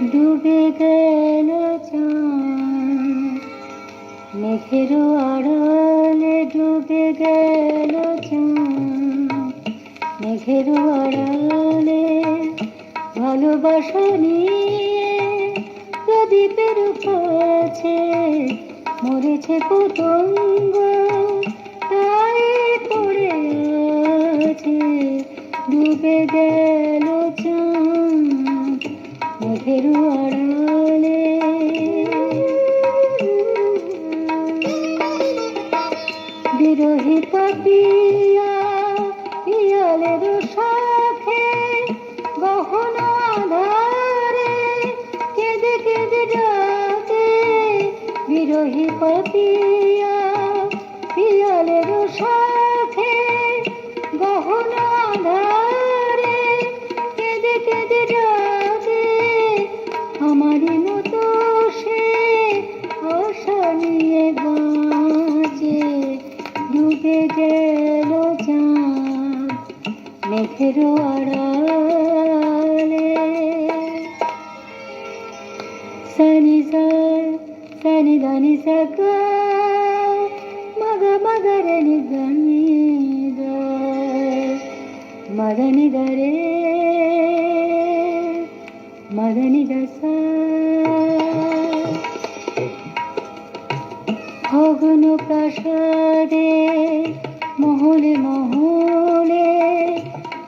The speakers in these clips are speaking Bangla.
ডুবে গেল চাঁদ মেঘের আড়ালে, ডুবে গেল চাঁদ মেঘের আড়ালে। ভালোবাসা নিয়ে প্রদীপের কাছে মরেছে পতঙ্গ, তাই পড়ে আছে। ডুবে গেল চাঁদ মেঘের আড়ালে। বিরহী পাপিয়া পিয়ালের সাথে গহন আধারে কেঁদে কেঁদে ডাকে। বিরহী পাপিয়া পিয়ালের সাথে গহন আধারে কেঁদে কেঁদে ডাকে। আমারই মতো সে আশা নিয়ে বাঁচে। ডুবে গেল চাঁদ মেঘের আড়ালে। সানি সা সানি ধানি সা গা মগা মগা রে নি ধানি দা মদনি দা রে মদনি দা সা। ভগ্ন প্রাসাদে মহলে মহলে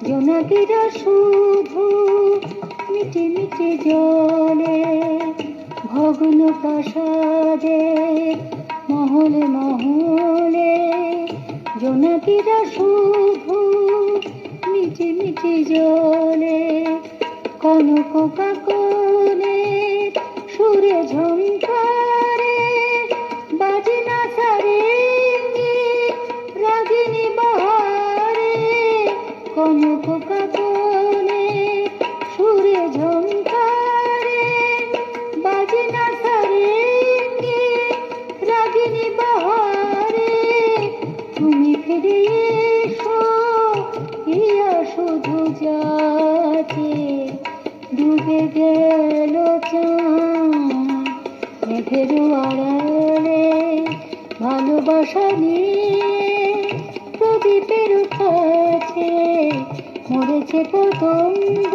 জোনাকিরা শুধু মিটি মিটি জলে। ভগ্ন প্রাসাদে মহলে মহলে জোনাকিরা শুধু মিটি মিটি জলে। কনক কাকনে সুরে ঝংকারে বাজে না সারেঙ্গি রাগিনী বাহারে। কনক কাকনে সুরে ঝংকারে বাজে না সারেঙ্গি রাগিনী বাহারে। তুমি ফিরে এসো ইয়া শুধু যাচ্ছে। ডুবে গেল চাঁদ মেঘের আড়ালে। ভালোবাসা নিয়ে প্রদীপের কাছে মরেছে পতঙ্গ।